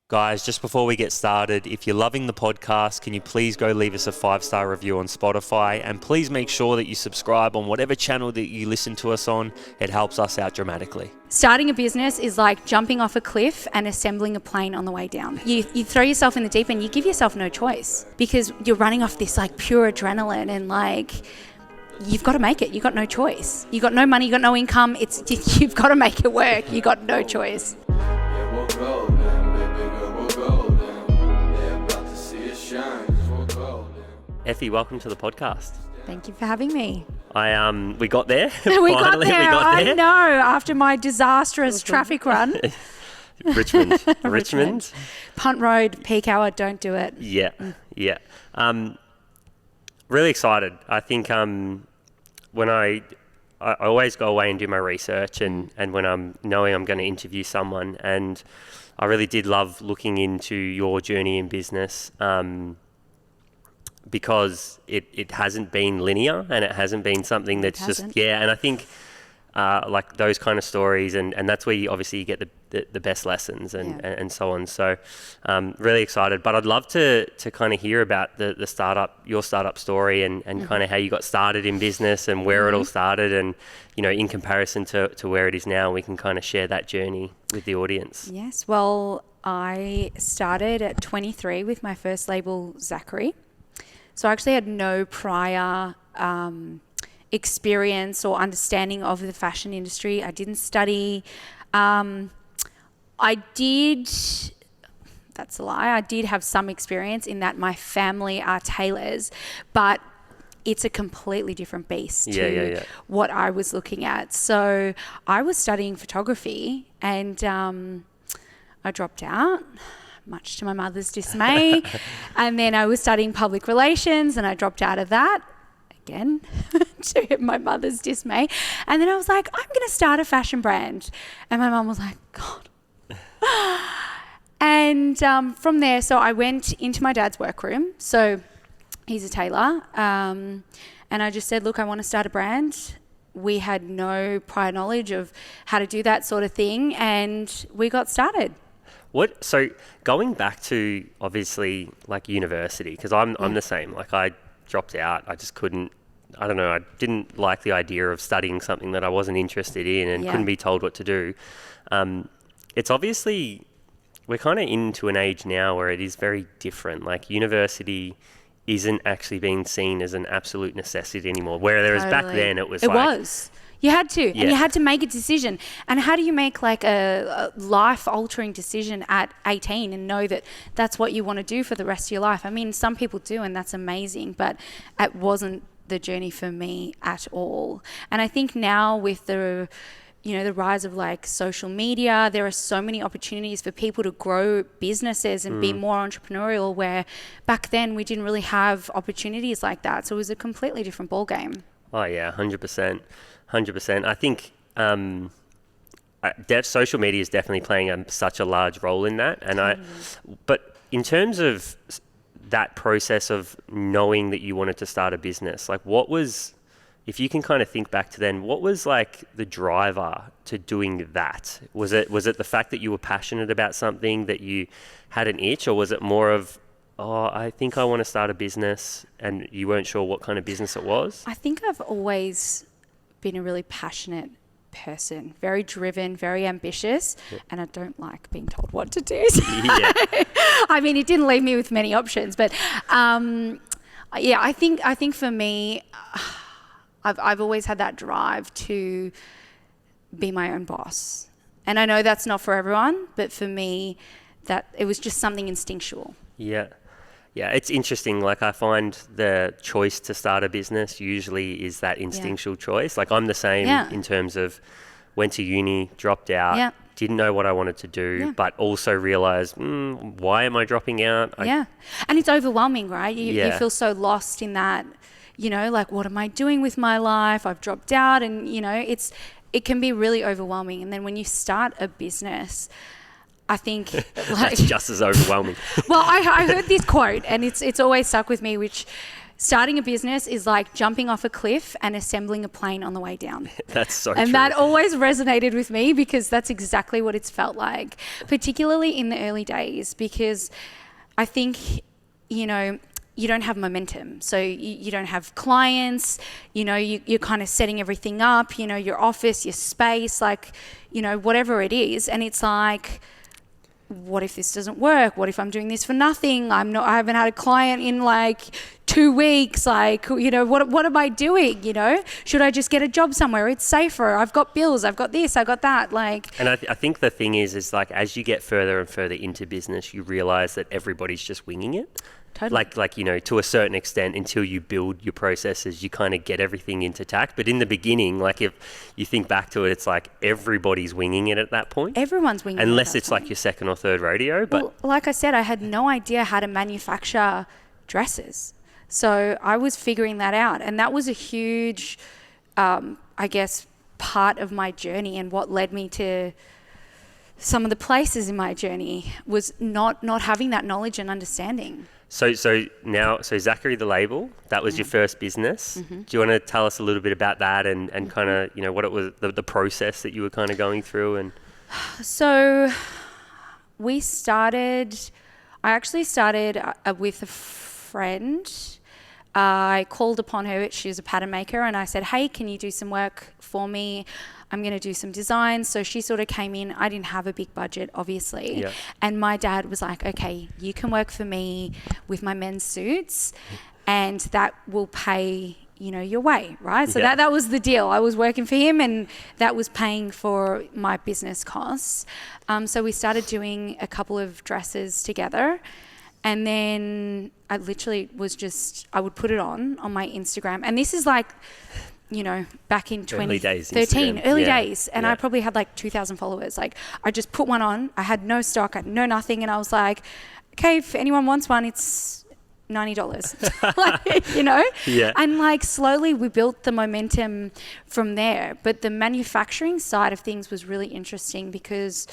Guys, just before we get started, if you're loving the podcast, can you please go leave us a 5-star review on Spotify, and please make sure that you subscribe on whatever channel that you listen to us on. It helps us out dramatically. Starting a business is like jumping off a cliff and assembling a plane on the way down. You throw yourself in the deep end, you give yourself no choice because you're running off this like pure adrenaline and like you've got to make it. You've got no choice. You've got no money, you've got no income. You've got to make it work. You've got no choice. Yeah, we'll go then, baby girl, we'll go then. They're about to see it shine, 'cause we'll go then. Effie, welcome to the podcast. Thank you for having me. We got there. We got Finally, there. we got there. I know. After my disastrous traffic run. Richmond. Punt Road, peak hour, don't do it. Yeah. Really excited. I think when I always go away and do my research and when I'm knowing I'm going to interview someone, and I really did love looking into your journey in business because it hasn't been linear and it hasn't been something that's and I think like those kind of stories and that's where you obviously get the best lessons and so on. So really excited, but I'd love to kind of hear about your startup story and kind of how you got started in business and where it all started, and in comparison to where it is now, we can kind of share that journey with the audience. Yes, well, I started at 23 with my first label, Zachary. So I actually had no prior experience or understanding of the fashion industry. I didn't study. I did have some experience in that my family are tailors, but it's a completely different beast to what I was looking at. So I was studying photography and I dropped out, much to my mother's dismay. And then I was studying public relations and I dropped out of that. Again, to my mother's dismay. And then I was like, I'm going to start a fashion brand. And my mum was like, God. And from there, so I went into my dad's workroom. So he's a tailor. And I just said, look, I want to start a brand. We had no prior knowledge of how to do that sort of thing. And we got started. So going back to obviously like university, because I'm the same. Like I dropped out. I just couldn't. I don't know. I didn't like the idea of studying something that I wasn't interested in and couldn't be told what to do. It's obviously we're kind of into an age now where it is very different. Like university isn't actually being seen as an absolute necessity anymore. Whereas back then it was. You had to, and you had to make a decision. And how do you make like a life-altering decision at 18 and know that that's what you want to do for the rest of your life? I mean, some people do, and that's amazing, but it wasn't the journey for me at all. And I think now with the rise of like social media, there are so many opportunities for people to grow businesses and be more entrepreneurial, where back then we didn't really have opportunities like that. So it was a completely different ballgame. Oh yeah, 100%. I think social media is definitely playing such a large role in that. And but in terms of that process of knowing that you wanted to start a business, like if you can kind of think back to then, what was like the driver to doing that? Was it the fact that you were passionate about something, that you had an itch, or was it more of, I think I want to start a business, and you weren't sure what kind of business it was? I think I've always been a really passionate person, very driven, very ambitious, and I don't like being told what to do. So I mean, it didn't leave me with many options, but I think for me, I've always had that drive to be my own boss. And I know that's not for everyone, but for me, that it was just something instinctual. Yeah, it's interesting. Like I find the choice to start a business usually is that instinctual choice. Like I'm the same in terms of went to uni, dropped out, didn't know what I wanted to do, but also realized, why am I dropping out? And it's overwhelming, right? You feel so lost in that, like what am I doing with my life? I've dropped out, and it can be really overwhelming. And then when you start a business, I think that's just as overwhelming. Well, I heard this quote, and it's always stuck with me, which starting a business is like jumping off a cliff and assembling a plane on the way down. That's so true. And that always resonated with me because that's exactly what it's felt like, particularly in the early days, because I think, you know, you don't have momentum. So you don't have clients, you know, you're kind of setting everything up, you know, your office, your space, like, you know, whatever it is. And it's like, what if this doesn't work? What if I'm doing this for nothing? I haven't had a client in like 2 weeks. Like, you know, what am I doing? You know, should I just get a job somewhere? It's safer. I've got bills. I've got this. I've got that. Like, and I think the thing is like, as you get further and further into business, you realize that everybody's just winging it. Totally. Like, you know, to a certain extent, until you build your processes, you kind of get everything into tact. But in the beginning, like if you think back to it, it's like everybody's winging it at that point. Everyone's winging it. Unless it's like your second or third rodeo. But well, like I said, I had no idea how to manufacture dresses. So I was figuring that out. And that was a huge, I guess, part of my journey, and what led me to some of the places in my journey was not having that knowledge and understanding. So Zachary The Label, that was your first business. Mm-hmm. Do you want to tell us a little bit about that and kind of, you know, what it was, the process that you were kind of going through? And so I actually started with a friend. I called upon her. She was a pattern maker, and I said, hey, can you do some work for me? I'm going to do some designs. So she sort of came in. I didn't have a big budget, obviously. Yeah. And my dad was like, okay, you can work for me with my men's suits, and that will pay, you know, your way, right? So that was the deal. I was working for him, and that was paying for my business costs. So we started doing a couple of dresses together. And then I literally I would put it on my Instagram. And this is like, you know, back in 2013, early days. And I probably had like 2,000 followers. Like, I just put one on. I had no stock. I had no nothing. And I was like, okay, if anyone wants one, it's $90. Like, you know? Yeah. And like slowly we built the momentum from there. But the manufacturing side of things was really interesting, because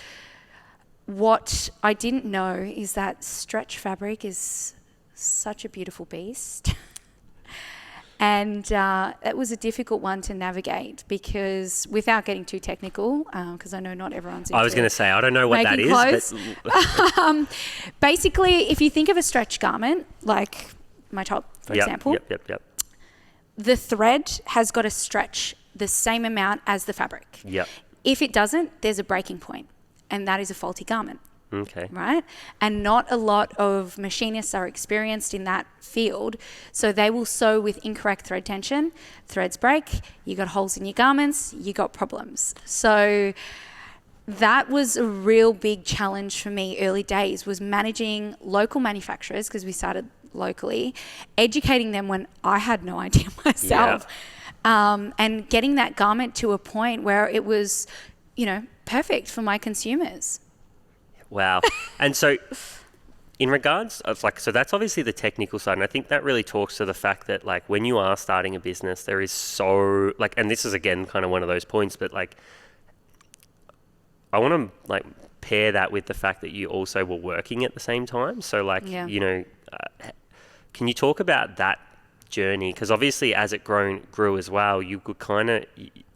what I didn't know is that stretch fabric is such a beautiful beast. And it was a difficult one to navigate, because without getting too technical, because I know not everyone's into I was going to say, I don't know what that clothes. Is. But basically, if you think of a stretch garment, like my top, for example, the thread has got to stretch the same amount as the fabric. Yep. If it doesn't, there's a breaking point, and that is a faulty garment. Okay. Right? And not a lot of machinists are experienced in that field. So they will sew with incorrect thread tension. Threads break. You got holes in your garments. You got problems. So that was a real big challenge for me early days, was managing local manufacturers, because we started locally, educating them when I had no idea myself, and getting that garment to a point where it was, you know, perfect for my consumers. Wow. And so in regards of like, so that's obviously the technical side. And I think that really talks to the fact that like when you are starting a business, there is so like, and this is again, kind of one of those points, but like, I want to like pair that with the fact that you also were working at the same time. So like, you know, can you talk about that journey? Because obviously as it grew as well, you could kind of,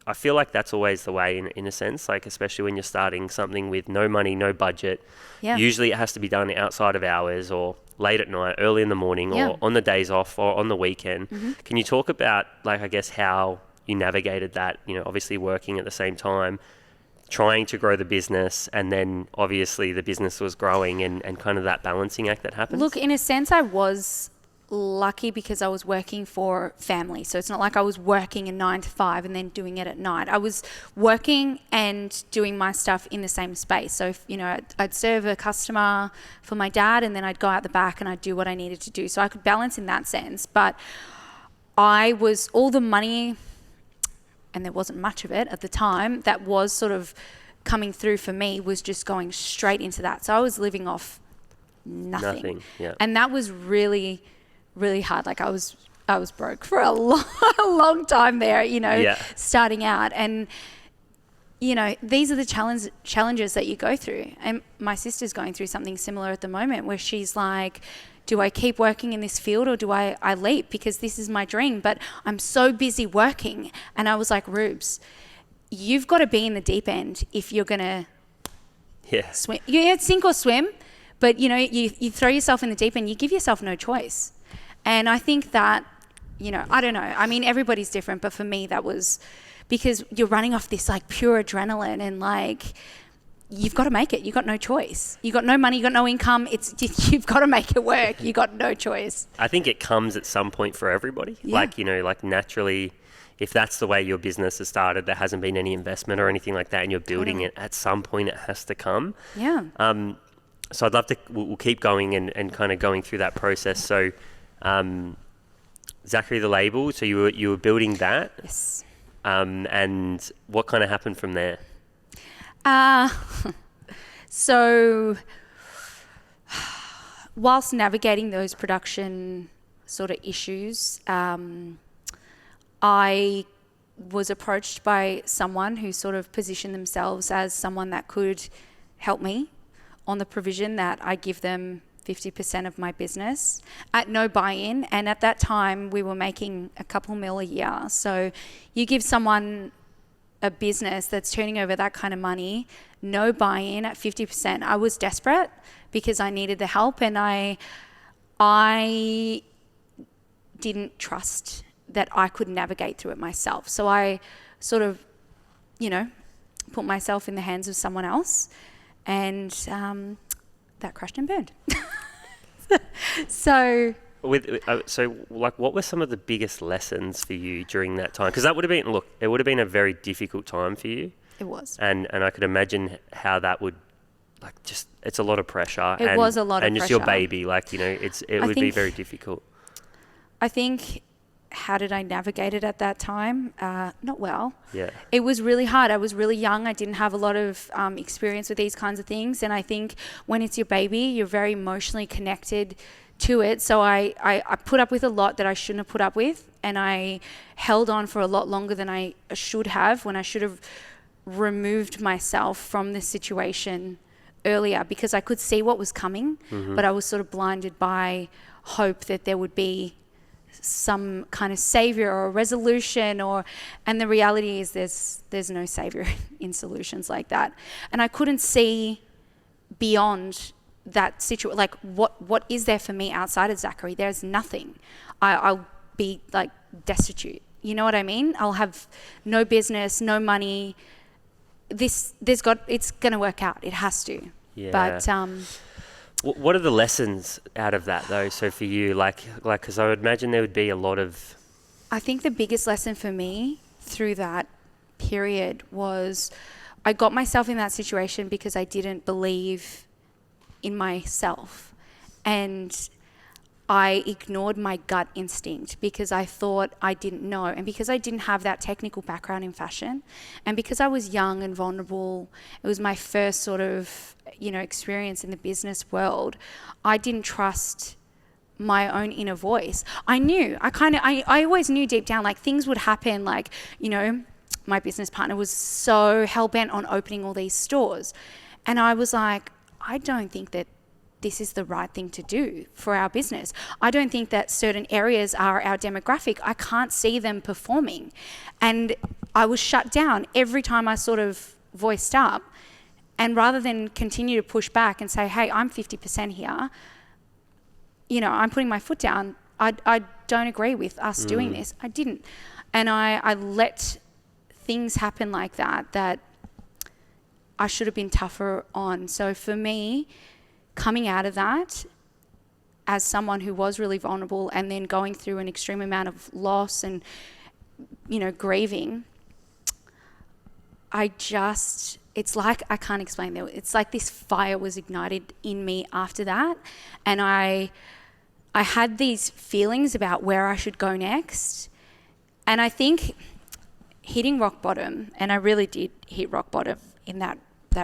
I feel like that's always the way in a sense, like especially when you're starting something with no money, no budget. Yeah. Usually it has to be done outside of hours or late at night, early in the morning, or on the days off or on the weekend. Mm-hmm. Can you talk about like, I guess, how you navigated that, you know, obviously working at the same time, trying to grow the business, and then obviously the business was growing, and kind of that balancing act that happens? Look, in a sense, I was lucky because I was working for family. So it's not like I was working a 9 to 5 and then doing it at night. I was working and doing my stuff in the same space. So, if, you know, I'd serve a customer for my dad, and then I'd go out the back and I'd do what I needed to do. So I could balance in that sense. But all the money, and there wasn't much of it at the time, that was sort of coming through for me was just going straight into that. So I was living off nothing. Yeah. And that was really, really hard. Like I was broke for a long time there, you know, starting out. And you know, these are the challenges that you go through. And my sister's going through something similar at the moment where she's like, do I keep working in this field or do I leap? Because this is my dream, but I'm so busy working. And I was like, Rubes, you've got to be in the deep end if you're going to swim. You sink or swim, but, you know, you throw yourself in the deep end, you give yourself no choice. And I think that, you know, I don't know. I mean, everybody's different, but for me, that was because you're running off this like pure adrenaline and like, you've got to make it. You've got no choice. You've got no money. You've got no income. You've got to make it work. You've got no choice. I think it comes at some point for everybody. Yeah. Like, you know, like naturally, if that's the way your business has started, there hasn't been any investment or anything like that and you're building it, at some point it has to come. Yeah. So I'd love to, we'll keep going and kind of going through that process. So Zachary The Label, so you were building that. Yes. And what kind of happened from there? So whilst navigating those production sort of issues, I was approached by someone who sort of positioned themselves as someone that could help me on the provision that I give them 50% of my business at no buy-in. And at that time, we were making a couple mil a year. So you give someone a business that's turning over that kind of money, no buy-in at 50%. I was desperate because I needed the help, and I didn't trust that I could navigate through it myself. So I sort of, you know, put myself in the hands of someone else, and that crashed and burned. So like, what were some of the biggest lessons for you during that time? Because that would have been, look, it would have been a very difficult time for you. It was. And I could imagine how that would, like, just, it's a lot of pressure. It was a lot of pressure. And just your baby, like, you know, it would be very difficult. I think, how did I navigate it at that time? Not well. Yeah. It was really hard. I was really young. I didn't have a lot of experience with these kinds of things. And I think when it's your baby, you're very emotionally connected to it. So I put up with a lot that I shouldn't have put up with. And I held on for a lot longer than I should have, when I should have removed myself from this situation earlier, because I could see what was coming, but I was sort of blinded by hope that there would be some kind of savior or a resolution, and the reality is there's no savior in solutions like that. And I couldn't see beyond that situation. Like, what is there for me outside of Zachary? There's nothing. I'll be like destitute. You know what I mean? I'll have no business, no money. It's going to work out. It has to. Yeah. But what are the lessons out of that, though? So for you, like, because I would imagine there would be a lot of... I think the biggest lesson for me through that period was I got myself in that situation because I didn't believe in myself. And I ignored my gut instinct because I thought I didn't know. And because I didn't have that technical background in fashion, and because I was young and vulnerable, it was my first sort of, you know, experience in the business world, I didn't trust my own inner voice. I always knew deep down, like, things would happen. Like, you know, my business partner was so hell-bent on opening all these stores. And I was like, I don't think that this is the right thing to do for our business. I don't think that certain areas are our demographic. I can't see them performing. And I was shut down every time I sort of voiced up. And rather than continue to push back and say, hey, I'm 50% here, you know, I'm putting my foot down. I don't agree with us doing this. I didn't. And I let things happen like that I should have been tougher on. So for me, coming out of that as someone who was really vulnerable and then going through an extreme amount of loss and, you know, grieving, it's like, I can't explain that. It's like this fire was ignited in me after that. And I had these feelings about where I should go next. And I think hitting rock bottom, and I really did hit rock bottom in that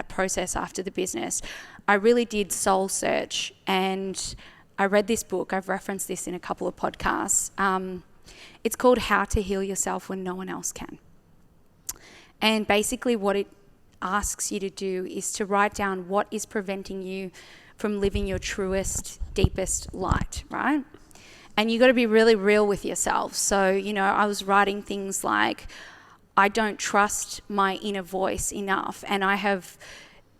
process after the business, I really did soul search. And I read this book. I've referenced this in a couple of podcasts. It's called How to Heal Yourself When No One Else Can. And basically what it asks you to do is to write down what is preventing you from living your truest, deepest light, right? And you got to be really real with yourself. So, you know, I was writing things like, I don't trust my inner voice enough, and I have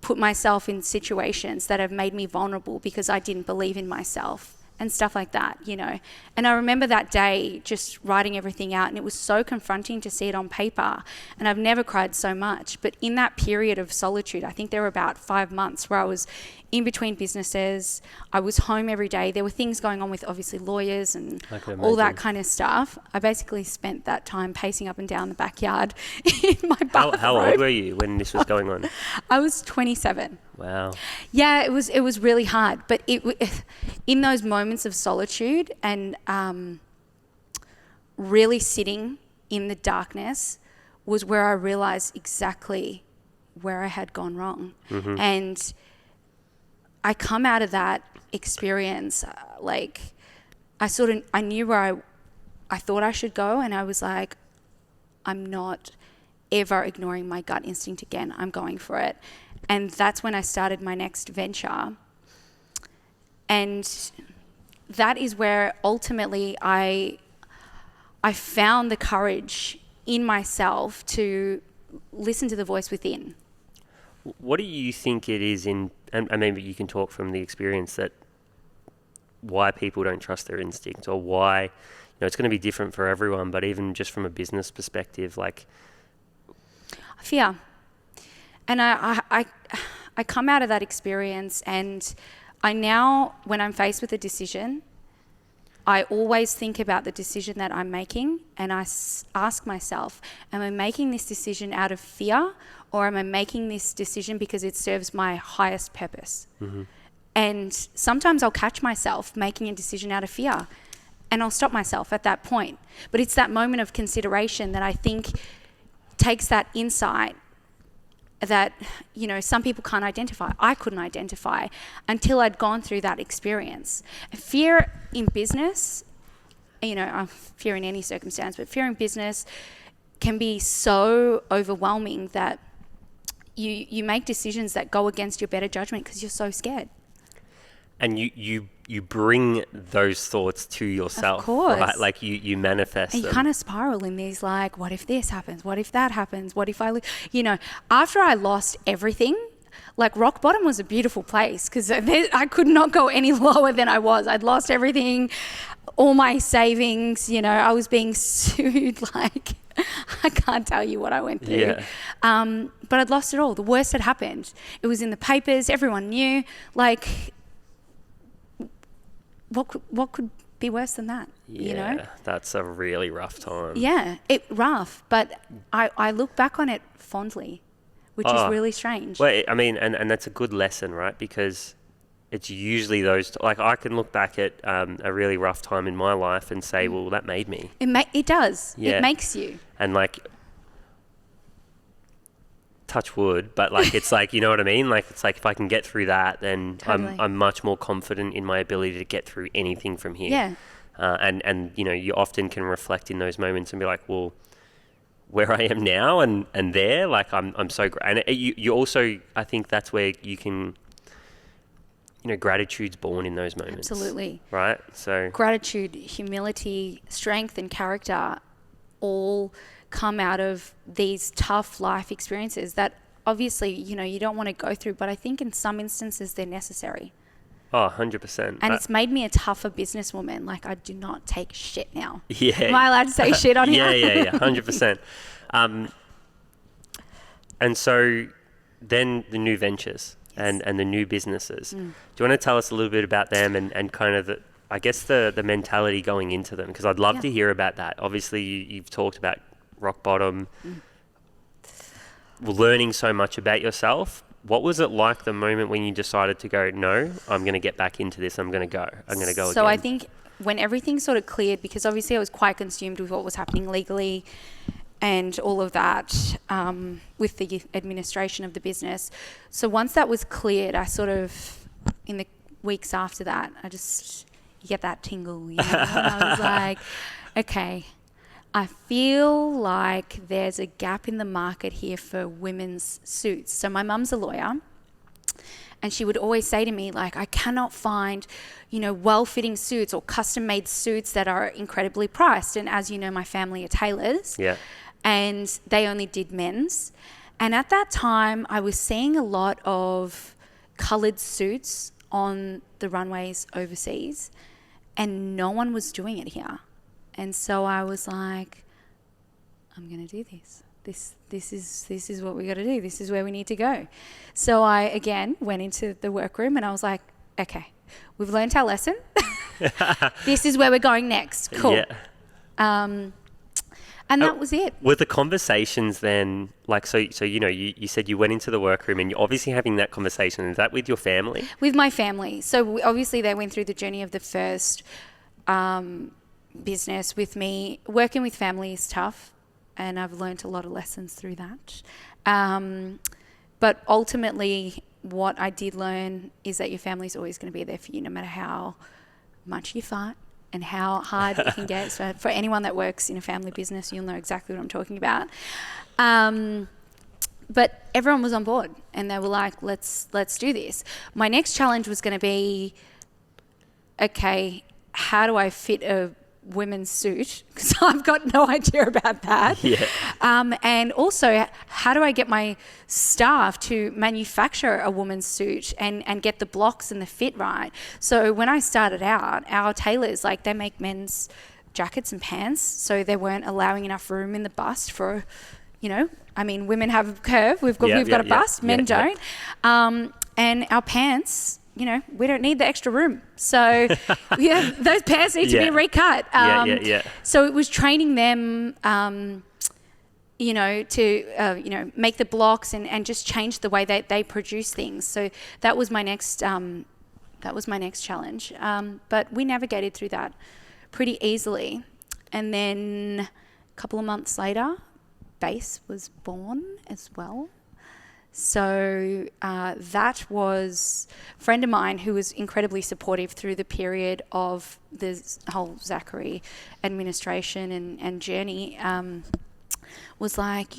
put myself in situations that have made me vulnerable because I didn't believe in myself, and stuff like that, you know. And I remember that day just writing everything out, and it was so confronting to see it on paper. And I've never cried so much. But in that period of solitude, I think there were about 5 months where I was in between businesses. I was home every day. There were things going on with obviously lawyers and all that kind of stuff. I basically spent that time pacing up and down the backyard in my bathrobe. How old were you when this was going on? I was 27. Wow. Yeah, it was really hard. But in those moments of solitude and really sitting in the darkness was where I realized exactly where I had gone wrong. Mm-hmm. And I come out of that experience, like I knew where I thought I should go, and I was like, I'm not ever ignoring my gut instinct again. I'm going for it. And that's when I started my next venture. And that is where ultimately I found the courage in myself to listen to the voice within. What do you think it is and maybe you can talk from the experience, that why people don't trust their instincts, or why, you know, it's going to be different for everyone, but even just from a business perspective, like fear. And I come out of that experience, and I now, when I'm faced with a decision, I always think about the decision that I'm making, and I ask myself, am I making this decision out of fear, or am I making this decision because it serves my highest purpose? Mm-hmm. And sometimes I'll catch myself making a decision out of fear, and I'll stop myself at that point. But it's that moment of consideration that I think takes that insight that, you know, some people can't identify. I couldn't identify until I'd gone through that experience. Fear in business, you know, fear in any circumstance, but fear in business can be so overwhelming that you make decisions that go against your better judgment because you're so scared. And you bring those thoughts to yourself, of course, right? Like you manifest and you them. kind of spiral in these, like, what if this happens? What if that happens? What if you know, after I lost everything, like rock bottom was a beautiful place because I could not go any lower than I was. I'd lost everything, all my savings, you know, I was being sued, like, I can't tell you what I went through. Yeah. But I'd lost it all. The worst had happened. It was in the papers. Everyone knew. Like, what could be worse than that? Yeah, you know? That's a really rough time. Yeah, rough. But I look back on it fondly, which is really strange. Well, I mean, and that's a good lesson, right? Because it's usually those, like, I can look back at a really rough time in my life and say, well, that made me. It does. Yeah. It makes you. And, like, touch wood, but, like, it's like, you know what I mean? Like, it's like if I can get through that, then totally. I'm much more confident in my ability to get through anything from here. Yeah. And you know, you often can reflect in those moments and be like, well, where I am now and there, like, I'm so and you also, I think that's where you can, you know, gratitude's born in those moments. Absolutely. Right? So gratitude, humility, strength and character all come out of these tough life experiences that obviously, you know, you don't want to go through, but I think in some instances they're necessary. Oh, 100%. And it's made me a tougher businesswoman. Like, I do not take shit now. Yeah. Am I allowed to say shit on here? Yeah, 100%. And so then the new ventures and the new businesses. Do you want to tell us a little bit about them and kind of the mentality going into them? Because I'd love to hear about that. Obviously, you've talked about rock bottom, learning so much about yourself. What was it like the moment when you decided to go, no, I'm going to get back into this, I'm going to go again? So I think when everything sort of cleared, because obviously I was quite consumed with what was happening legally and all of that with the administration of the business. So once that was cleared, I sort of, in the weeks after that, you get that tingle, you know, and I was like, okay, I feel like there's a gap in the market here for women's suits. So my mum's a lawyer, and she would always say to me, like, I cannot find, well-fitting suits or custom-made suits that are incredibly priced. And as you know, my family are tailors. Yeah. And they only did men's. And at that time, I was seeing a lot of coloured suits on the runways overseas, and no one was doing it here. And so I was like, I'm going to do this. This is what we got to do. This is where we need to go. So I, again, went into the workroom and I was like, okay, we've learned our lesson. This is where we're going next. Cool. Yeah. And that was it. Were the conversations then, like, so you said you went into the workroom and you're obviously having that conversation. Is that with your family? With my family. So obviously they went through the journey of the first business with me. Working with family is tough, and I've learned a lot of lessons through that. But ultimately, what I did learn is that your family's always going to be there for you, no matter how much you fight and how hard it can get. So for anyone that works in a family business, you'll know exactly what I'm talking about. But everyone was on board, and they were like, let's do this. My next challenge was going to be, okay, how do I fit a women's suit? Because I've got no idea about that. Yeah. And also, how do I get my staff to manufacture a woman's suit and get the blocks and the fit right? So when I started out, our tailors, like, they make men's jackets and pants, so they weren't allowing enough room in the bust for, women have a curve, we've got a bust, men don't. And our pants, we don't need the extra room. So those pants need to be recut. So it was training them, to make the blocks and just change the way they produce things. So that was my next challenge. But we navigated through that pretty easily. And then a couple of months later, Bayse was born as well. So that was a friend of mine who was incredibly supportive through the period of the whole Zachary administration and journey, was like,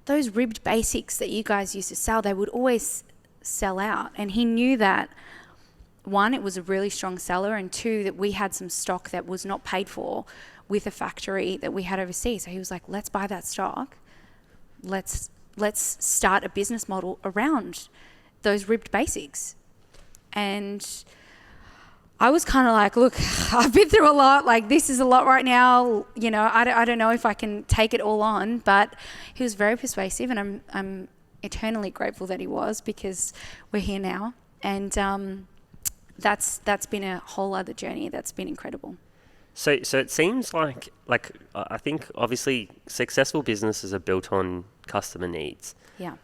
those ribbed basics that you guys used to sell, they would always sell out. And he knew that, one, it was a really strong seller, and two, that we had some stock that was not paid for with a factory that we had overseas. So he was like, let's buy that stock. Let's start a business model around those ribbed basics. And I was kind of like, look, I've been through a lot. Like, this is a lot right now. I don't know if I can take it all on. But he was very persuasive, and I'm eternally grateful that he was, because we're here now. And that's been a whole other journey that's been incredible. So it seems like I think obviously successful businesses are built on customer needs. Yeah.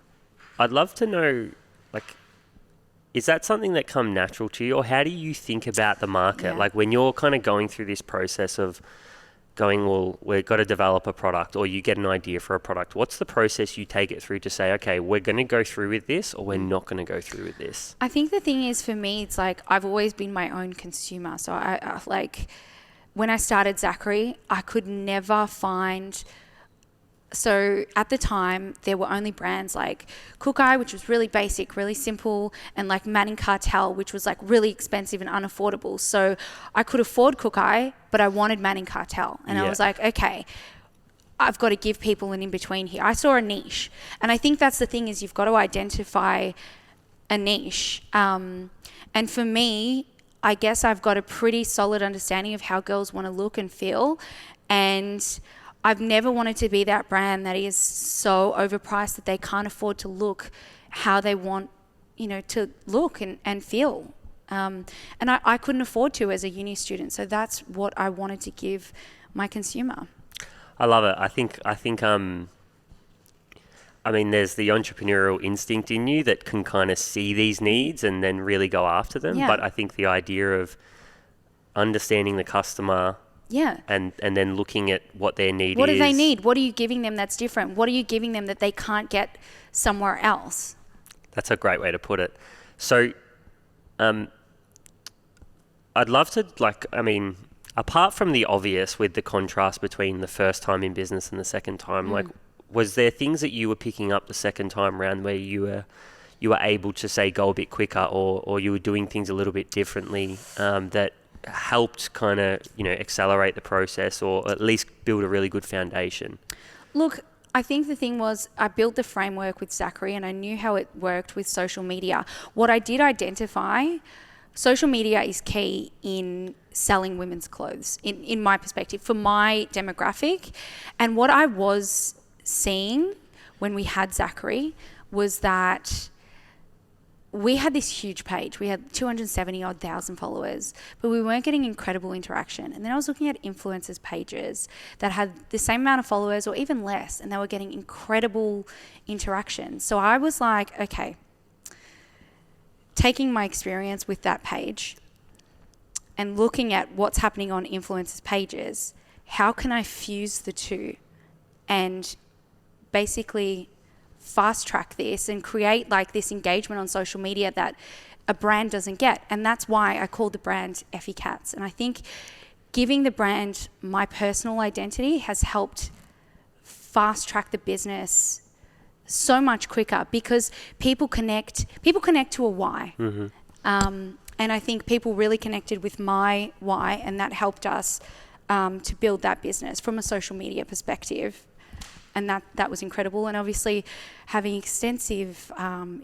I'd love to know, is that something that come natural to you, or how do you think about the market? Yeah. Like, when you're kind of going through this process of going, well, we've got to develop a product, or you get an idea for a product, what's the process you take it through to say, okay, we're going to go through with this, or we're not going to go through with this? I think the thing is, for me, it's like, I've always been my own consumer. So I when I started Zachary, I could never find... So at the time, there were only brands like Cookai, which was really basic, really simple, and like Manning Cartel, which was like really expensive and unaffordable. So I could afford Cookai, but I wanted Manning Cartel. And I was like, okay, I've got to give people an in-between here. I saw a niche. And I think that's the thing, is you've got to identify a niche. And for me, I guess I've got a pretty solid understanding of how girls want to look and feel. And I've never wanted to be that brand that is so overpriced that they can't afford to look how they want, to look and feel. And I couldn't afford to as a uni student. So that's what I wanted to give my consumer. I love it. I think there's the entrepreneurial instinct in you that can kind of see these needs and then really go after them. Yeah. But I think the idea of understanding the customer, and then looking at what their need is. What do they need? What are you giving them that's different? What are you giving them that they can't get somewhere else? That's a great way to put it. So, I'd love to, apart from the obvious with the contrast between the first time in business and the second time, like, was there things that you were picking up the second time around where you were able to, say, go a bit quicker, or you were doing things a little bit differently, that helped kind of, accelerate the process, or at least build a really good foundation? Look, I think the thing was I built the framework with Zachary and I knew how it worked with social media. What I did identify, social media is key in selling women's clothes, in my perspective, for my demographic. And what I was seeing when we had Zachary was that we had this huge page. We had 270,000 followers, but we weren't getting incredible interaction. And then I was looking at influencers' pages that had the same amount of followers or even less, and they were getting incredible interaction. So I was like, okay, taking my experience with that page and looking at what's happening on influencers' pages, how can I fuse the two and basically fast track this and create like this engagement on social media that a brand doesn't get. And that's why I called the brand Effie Kats. And I think giving the brand my personal identity has helped fast track the business so much quicker, because people connect to a why. And I think people really connected with my why, and that helped us to build that business from a social media perspective. And that was incredible. And obviously having extensive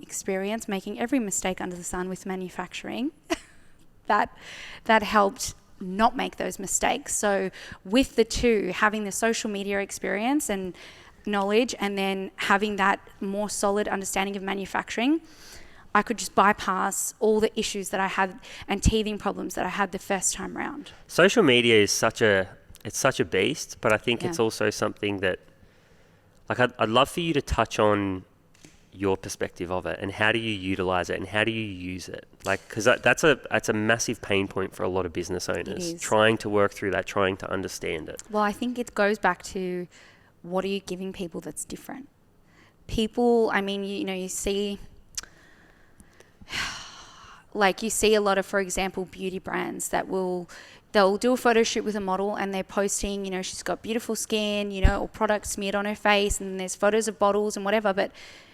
experience making every mistake under the sun with manufacturing, that helped not make those mistakes. So with the two, having the social media experience and knowledge, and then having that more solid understanding of manufacturing, I could just bypass all the issues that I had and teething problems that I had the first time round. Social media is such a beast, but I think it's also something that, like, I'd love for you to touch on your perspective of it and how do you utilize it and how do you use it? Like, because that's a massive pain point for a lot of business owners, trying to work through that, trying to understand it. Well, I think it goes back to, what are you giving people that's different? People, I mean, you see, like, you see a lot of, for example, beauty brands that they'll do a photo shoot with a model and they're posting, she's got beautiful skin, or product smeared on her face, and there's photos of bottles and whatever, but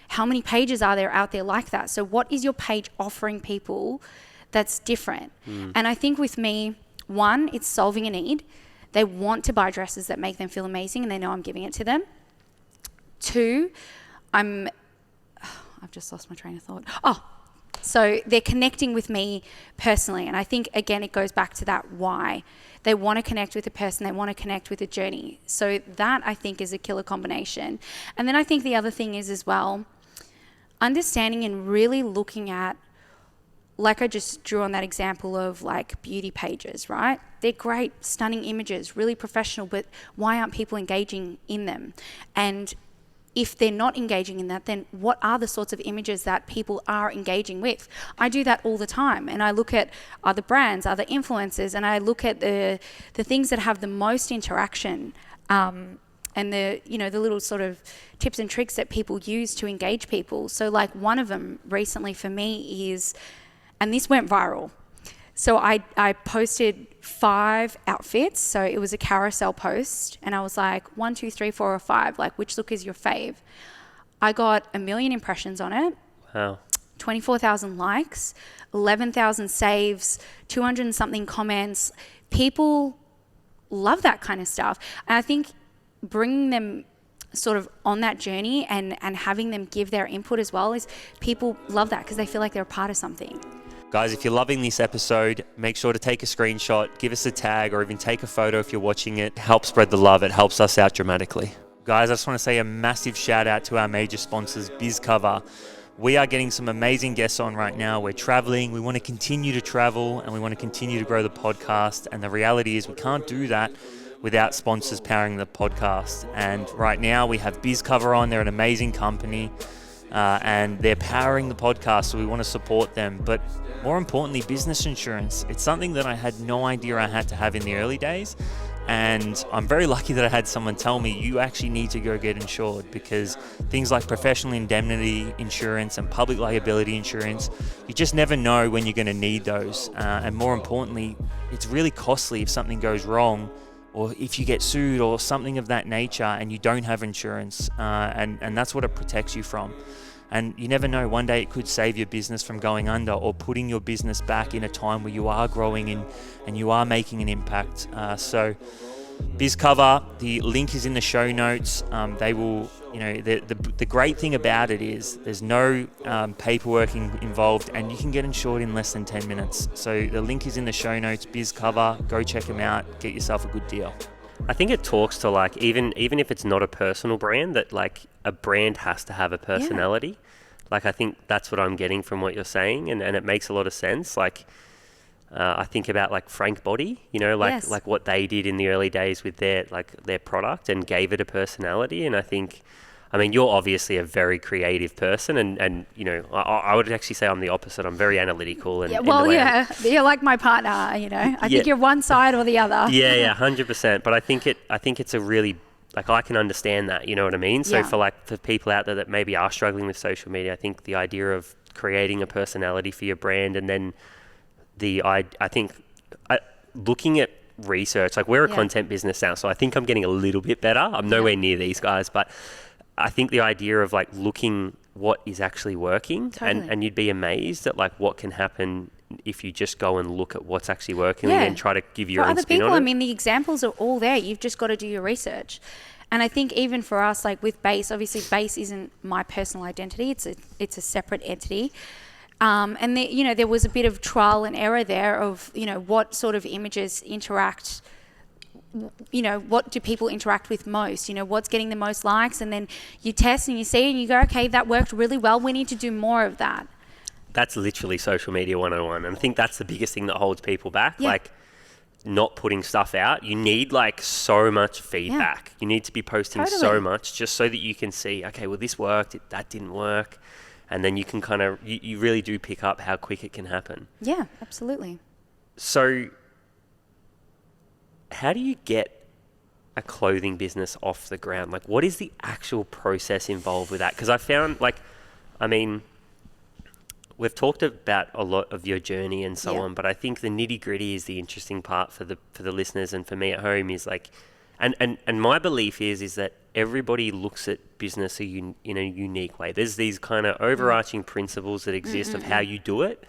how many pages are there out there like that? So what is your page offering people that's different? And I think with me, one, it's solving a need. They want to buy dresses that make them feel amazing and they know I'm giving it to them. Two, I've just lost my train of thought. So they're connecting with me personally. And I think, again, it goes back to that why. They want to connect with the person. They want to connect with the journey. So that, I think, is a killer combination. And then I think the other thing is as well, understanding and really looking at, like I just drew on that example of like beauty pages, right? They're great, stunning images, really professional, but why aren't people engaging in them? And if they're not engaging in that, then what are the sorts of images that people are engaging with? I do that all the time. And I look at other brands, other influencers, and I look at the things that have the most interaction, and the little sort of tips and tricks that people use to engage people. So like one of them recently for me is, and this went viral. So I posted 5 outfits. So it was a carousel post and I was like, 1, 2, 3, 4, or 5, like which look is your fave? I got 1 million impressions on it. Wow. 24,000 likes, 11,000 saves, 200 and something comments. People love that kind of stuff. And I think bringing them sort of on that journey and having them give their input as well is, people love that because they feel like they're a part of something. Guys, if you're loving this episode, make sure to take a screenshot, give us a tag, or even take a photo if you're watching it. Help spread the love. It helps us out dramatically. Guys, I just want to say a massive shout out to our major sponsors, BizCover. We are getting some amazing guests on right now. We're traveling. We want to continue to travel and we want to continue to grow the podcast. And the reality is we can't do that without sponsors powering the podcast. And right now we have BizCover on. They're an amazing company. And they're powering the podcast, so we want to support them. But more importantly, business insurance. It's something that I had no idea I had to have in the early days. And I'm very lucky that I had someone tell me, you actually need to go get insured, because things like professional indemnity insurance and public liability insurance, you just never know when you're going to need those. And more importantly, it's really costly if something goes wrong, or if you get sued or something of that nature and you don't have insurance. And that's what it protects you from. And you never know, one day it could save your business from going under, or putting your business back in a time where you are growing and you are making an impact. So BizCover, the link is in the show notes. They will, the great thing about it is there's no paperwork involved, and you can get insured in less than 10 minutes. So the link is in the show notes, BizCover, go check them out, get yourself a good deal. I think it talks to like, even if it's not a personal brand, that like a brand has to have a personality. Yeah. Like, I think that's what I'm getting from what you're saying, and it makes a lot of sense. Like, I think about like Frank Body, like what they did in the early days with their product and gave it a personality. And I mean, you're obviously a very creative person, and I would actually say I'm the opposite. I'm very analytical. And you're like my partner. I think you're one side or the other. Yeah, 100%. But I think it's a really, like, I can understand that. You know what I mean? So for people out there that maybe are struggling with social media, I think the idea of creating a personality for your brand, and then looking at research, like we're a content business now, so I think I'm getting a little bit better. I'm nowhere near these guys, but I think the idea of like looking what is actually working, and you'd be amazed at like what can happen if you just go and look at what's actually working and then try to give your own spin on it. I mean, the examples are all there. You've just got to do your research. And I think even for us, like with Bayse, obviously Bayse isn't my personal identity. It's a separate entity. And there was a bit of trial and error there of, what sort of images interact, what do people interact with most, what's getting the most likes, and then you test and you see and you go, okay, that worked really well. We need to do more of that. That's literally social media 101. And I think that's the biggest thing that holds people back. Yeah. Like, not putting stuff out. You need like so much feedback. You need to be posting so much just so that you can see, okay, well, this worked, that didn't work. And then you can kind of, you really do pick up how quick it can happen. Yeah, absolutely. So how do you get a clothing business off the ground? Like, what is the actual process involved with that? Because I found, we've talked about a lot of your journey and so on, but I think the nitty gritty is the interesting part for the listeners, and for me at home is like, and my belief is that everybody looks at business in a unique way. There's these kind of overarching principles that exist of how you do it,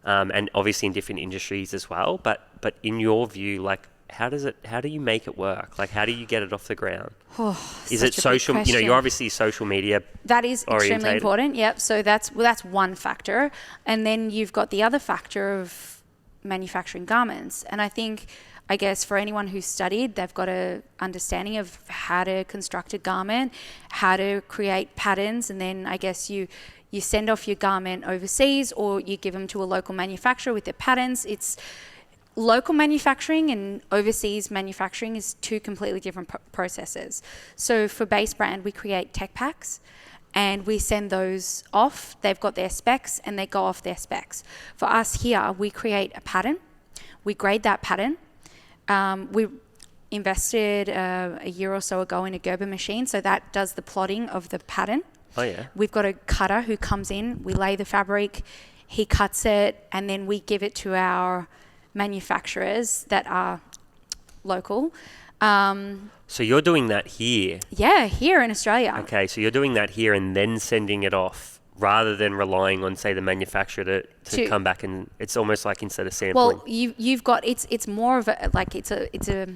and obviously in different industries as well. But in your view, like, how do you make it work? Like, how do you get it off the ground? Is it social? You're obviously social media. That is extremely important. Yep. So that's one factor, and then you've got the other factor of manufacturing garments. And I guess for anyone who's studied, they've got a understanding of how to construct a garment, how to create patterns, and then I guess you send off your garment overseas, or you give them to a local manufacturer with their patterns. It's local manufacturing and overseas manufacturing is two completely different processes. So for Bayse brand, we create tech packs and we send those off. They've got their specs and they go off their specs. For us here, we create a pattern. We grade that pattern. We invested a year or so ago in a Gerber machine, so that does the plotting of the pattern. Oh yeah. We've got a cutter who comes in, we lay the fabric, he cuts it, and then we give it to our manufacturers that are local. So you're doing that here? Yeah, here in Australia. Okay, so you're doing that here and then sending it off rather than relying on, say, the manufacturer to come back, and it's almost like instead of sampling. Well, you've got, it's more of a, like, it's a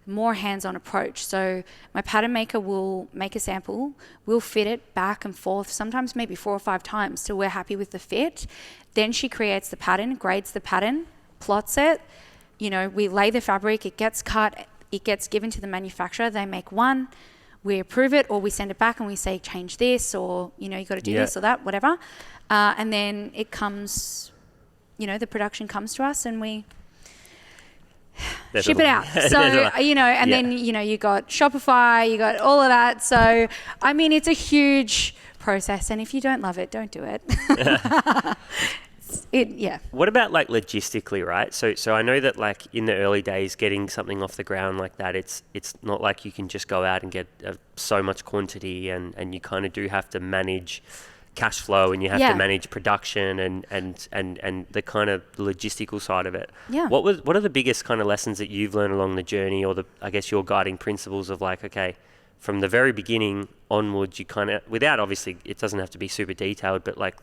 more hands-on approach. So my pattern maker will make a sample, we'll fit it back and forth, sometimes maybe 4 or 5 times till we're happy with the fit. Then she creates the pattern, grades the pattern, plots it. We lay the fabric, it gets cut, it gets given to the manufacturer, they make one, we approve it, or we send it back and we say change this, or you got to do this or that, whatever, and then it comes, the production comes to us and we ship it out. So and then you got Shopify, you got all of that. So it's a huge process, and if you don't love it, don't do it. What about like logistically, right? So I know that like in the early days, getting something off the ground like that, it's not like you can just go out and get so much quantity, and you kind of do have to manage cash flow, and you have to manage production and the kind of logistical side of it. Yeah. What are the biggest kind of lessons that you've learned along the journey, or I guess your guiding principles of like, okay, from the very beginning onwards, you kind of, without obviously, it doesn't have to be super detailed, but like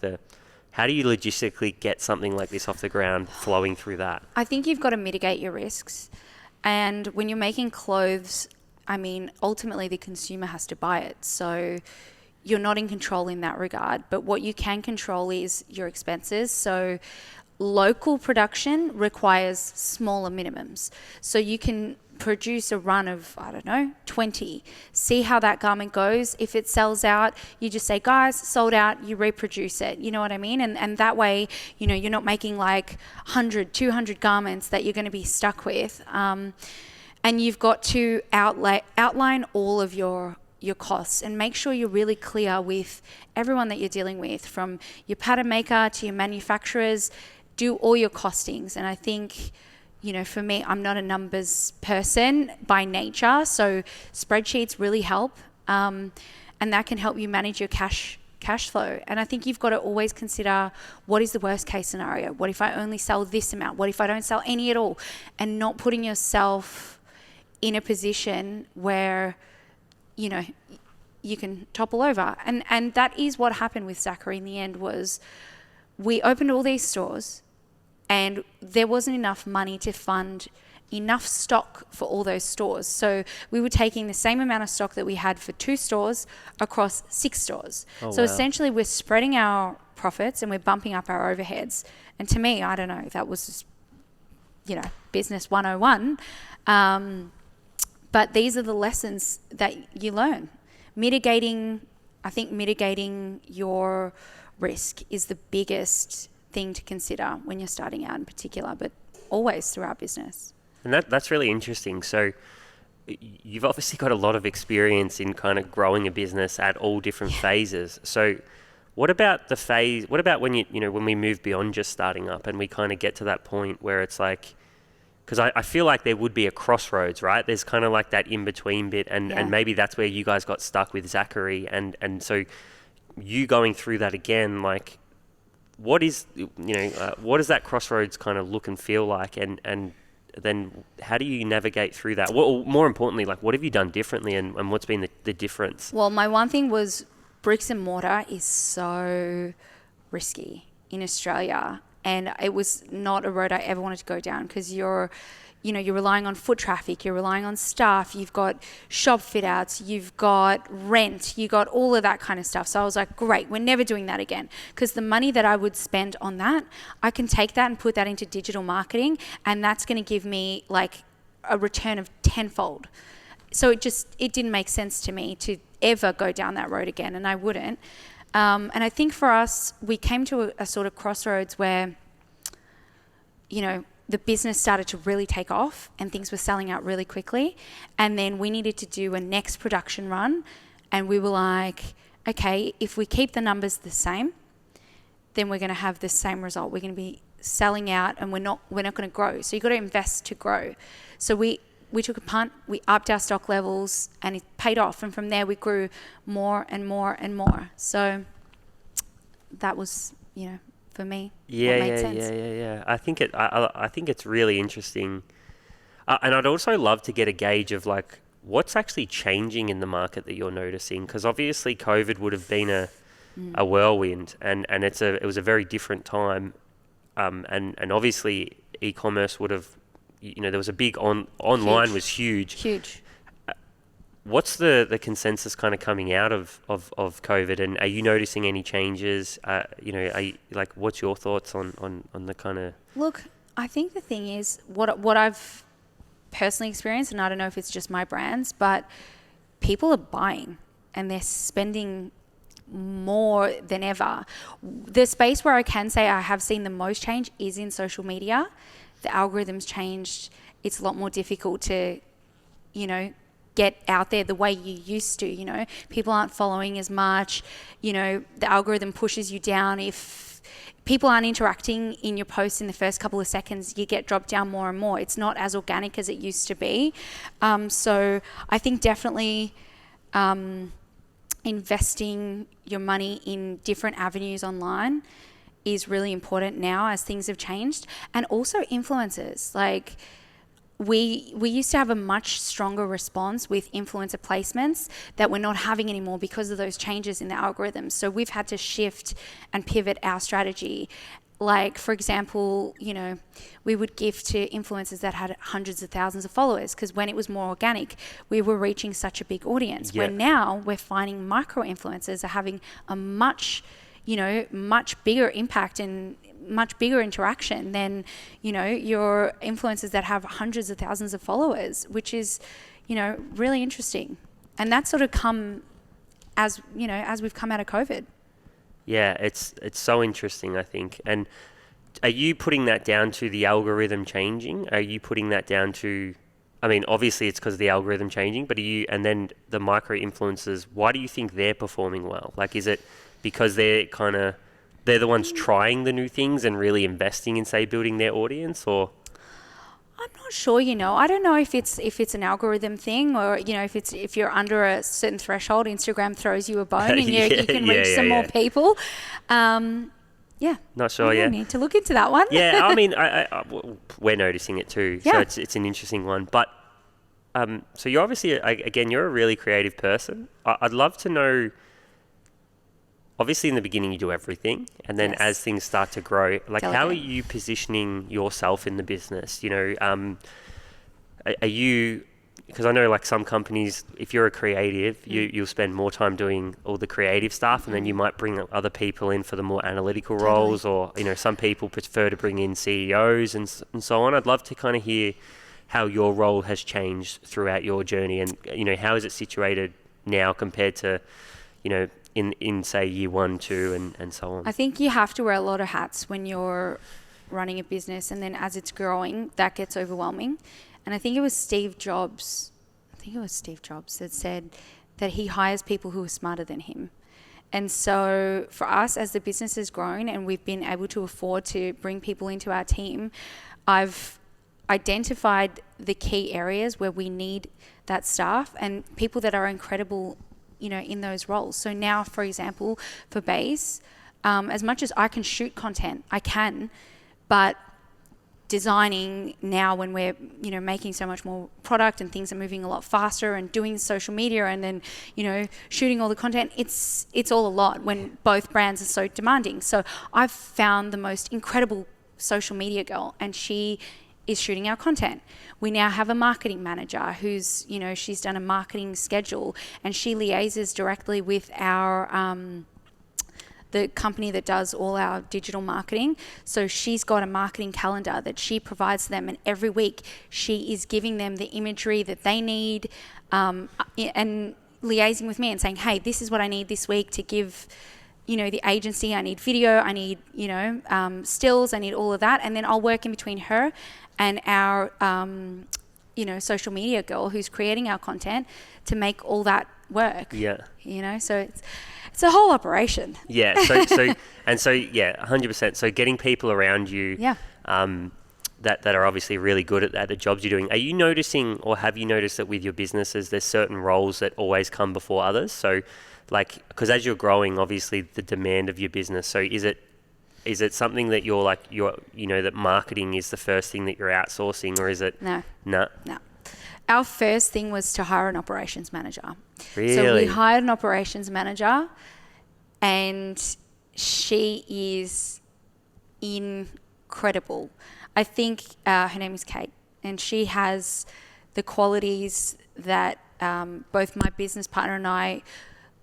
how do you logistically get something like this off the ground flowing through that? I think you've got to mitigate your risks. And when you're making clothes, I mean, ultimately the consumer has to buy it. So you're not in control in that regard. But what you can control is your expenses. So local production requires smaller minimums. So you can produce a run of, 20. See how that garment goes. If it sells out, you just say, guys, sold out, you reproduce it. You know what I mean? And that way, you're not making like 100, 200 garments that you're going to be stuck with. And you've got to outline all of your costs and make sure you're really clear with everyone that you're dealing with, from your pattern maker to your manufacturers. Do all your costings. And I think, for me, I'm not a numbers person by nature, so spreadsheets really help, and that can help you manage your cash flow. And I think you've got to always consider, what is the worst case scenario? What if I only sell this amount? What if I don't sell any at all? And not putting yourself in a position where you can topple over. And that is what happened with Zachary in the end. Was we opened all these stores, and there wasn't enough money to fund enough stock for all those stores. So we were taking the same amount of stock that we had for 2 stores across 6 stores. So essentially we're spreading our profits and we're bumping up our overheads. And to me, I don't know, that was just, business 101. But these are the lessons that you learn. Mitigating your risk is the biggest thing to consider when you're starting out in particular, but always throughout business. And that's really interesting. So you've obviously got a lot of experience in kind of growing a business at all different phases. So what about when when we move beyond just starting up and we kind of get to that point where it's like, because I feel like there would be a crossroads, right? There's kind of like that in-between bit, and maybe that's where you guys got stuck with Zachary. And so you going through that again, like, what does that crossroads kind of look and feel like? And then how do you navigate through that? Well, more importantly, like, what have you done differently, and what's been the difference? Well, my one thing was bricks and mortar is so risky in Australia. And it was not a road I ever wanted to go down, because you're relying on foot traffic, you're relying on staff, you've got shop fit outs, you've got rent, you got all of that kind of stuff. So I was like, great, we're never doing that again. Because the money that I would spend on that, I can take that and put that into digital marketing, and that's going to give me like a return of tenfold. So it didn't make sense to me to ever go down that road again, and I wouldn't. And I think for us, we came to a sort of crossroads where, the business started to really take off and things were selling out really quickly. And then we needed to do a next production run. And we were like, okay, if we keep the numbers the same, then we're going to have the same result. We're going to be selling out, and we're not going to grow. So you've got to invest to grow. So we took a punt, we upped our stock levels, and it paid off. And from there, we grew more and more and more. So that was, for me, what made sense. Yeah. I think it's really interesting. And I'd also love to get a gauge of like, what's actually changing in the market that you're noticing? Because obviously COVID would have been a whirlwind, and it was a very different time. And obviously e-commerce would have, there was a big online was huge. What's the consensus kind of coming out of COVID, and are you noticing any changes? What's your thoughts on the kind of... Look, I think the thing is, what I've personally experienced, and I don't know if it's just my brands, but people are buying and they're spending more than ever. The space where I can say I have seen the most change is in social media. The algorithm's changed. It's a lot more difficult to, get out there the way you used to. People aren't following as much. The algorithm pushes you down if people aren't interacting in your posts in the first couple of seconds, you get dropped down more and more. It's not as organic as it used to be. So I think definitely investing your money in different avenues online is really important now as things have changed. And also influencers. Like, we used to have a much stronger response with influencer placements that we're not having anymore because of those changes in the algorithms. So we've had to shift and pivot our strategy. Like, for example, you know, we would give to influencers that had hundreds of thousands of followers, because when it was more organic, we were reaching such a big audience. Yeah. Where now we're finding micro influencers are having a much bigger impact and much bigger interaction than, you know, your influencers that have hundreds of thousands of followers, which is, you know, really interesting. And that's sort of come as, you know, as we've come out of COVID. Yeah, it's so interesting, I think. And are you putting that down to the algorithm changing? Are you putting that down to, I mean, obviously it's because of the algorithm changing, but and then the micro influencers, why do you think they're performing well? Like, is it because they're the ones trying the new things and really investing in, say, building their audience, or? I'm not sure, you know. I don't know if it's an algorithm thing, or, you know, if you're under a certain threshold, Instagram throws you a bone and you can reach some more people. Not sure. I need to look into that one. Yeah, I mean, we're noticing it too. Yeah. So it's an interesting one. But so you're obviously, again, you're a really creative person. I'd love to know. Obviously, in the beginning, you do everything, and then as things start to grow, like, how are you positioning yourself in the business? You know, are you? Because I know, like, some companies, if you're a creative, you'll spend more time doing all the creative stuff, and then you might bring other people in for the more analytical roles, or, you know, some people prefer to bring in CEOs and so on. I'd love to kind of hear how your role has changed throughout your journey, and, you know, how is it situated now compared to, you know, in say year 1, 2, and so on. I think you have to wear a lot of hats when you're running a business, and then as it's growing, that gets overwhelming. And I think it was Steve Jobs that said that he hires people who are smarter than him. And so for us, as the business has grown and we've been able to afford to bring people into our team, I've identified the key areas where we need that staff and people that are incredible, you know, in those roles. So now, for example, for Bayse, as much as I can shoot content, I can, but designing now, when we're, you know, making so much more product and things are moving a lot faster, and doing social media, and then, you know, shooting all the content, it's all a lot when both brands are so demanding. So I've found the most incredible social media girl, and she is shooting our content. We now have a marketing manager who's, you know, she's done a marketing schedule, and she liaises directly with our the company that does all our digital marketing. So she's got a marketing calendar that she provides them, and every week she is giving them the imagery that they need, and liaising with me and saying, hey, this is what I need this week to give, you know, the agency. I need video, I need, you know, stills, I need all of that. And then I'll work in between her and our, you know, social media girl who's creating our content to make all that work. Yeah. You know, so it's a whole operation. Yeah. So yeah, 100%. So getting people around you, that are obviously really good at the jobs you're doing. Are you noticing, or have you noticed that with your businesses, there's certain roles that always come before others? So, like, because as you're growing, obviously the demand of your business. So is it something that you're you know, that marketing is the first thing that you're outsourcing, or is it? No. Our first thing was to hire an operations manager. Really? So we hired an operations manager, and she is incredible. I think her name is Kate, and she has the qualities that both my business partner and I,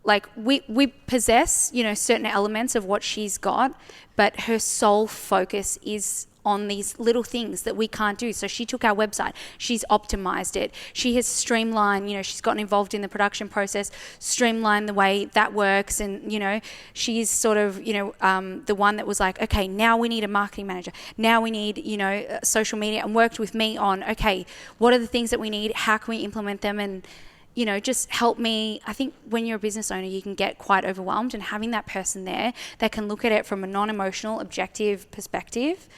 like, we possess, you know, certain elements of what she's got, but her sole focus is on these little things that we can't do. So she took our website, she's optimized it, she has streamlined, you know, she's gotten involved in the production process, streamlined the way that works, and, you know, she's sort of, you know, the one that was like, okay, now we need a marketing manager, now we need, you know, social media, and worked with me on, okay, what are the things that we need, how can we implement them? And just help me. I think when you're a business owner, you can get quite overwhelmed, and having that person there that can look at it from a non-emotional, objective perspective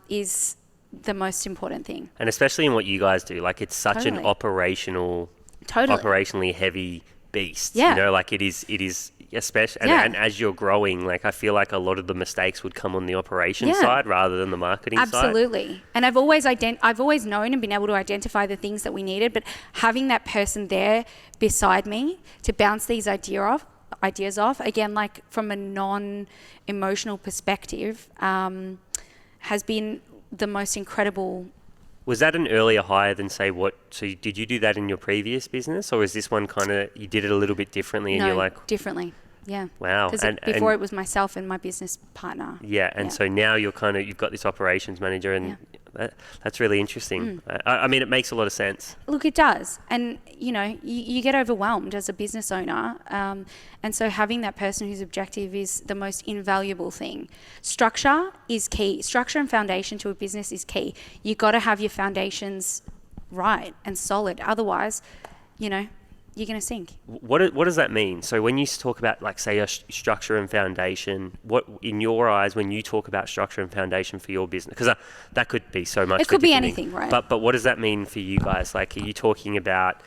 is the most important thing. And especially in what you guys do, like it's such an operationally heavy beast. Yeah. Like it is especially, and as you're growing, like I feel like a lot of the mistakes would come on the operations side rather than the marketing side. Absolutely. And I've always known and been able to identify the things that we needed, but having that person there beside me to bounce these ideas off, again, like from a non-emotional perspective, has been the most incredible. Was that an earlier hire than so did you do that in your previous business, or is this one kind of, you did it a little bit differently and you're like... differently. Yeah. Wow. Because before it was myself and my business partner. Yeah. And so now you've got this operations manager, and that's really interesting. I mean, it makes a lot of sense. Look, it does. And, you get overwhelmed as a business owner. And so having that person who's objective is the most invaluable thing. Structure is key. Structure and foundation to a business is key. You got to have your foundations right and solid. Otherwise, you're going to sink. What does that mean? So when you talk about, like, say, a structure and foundation, what, in your eyes, when you talk about structure and foundation for your business, because that could be so much. It could be anything, right? But what does that mean for you guys? Like, are you talking about...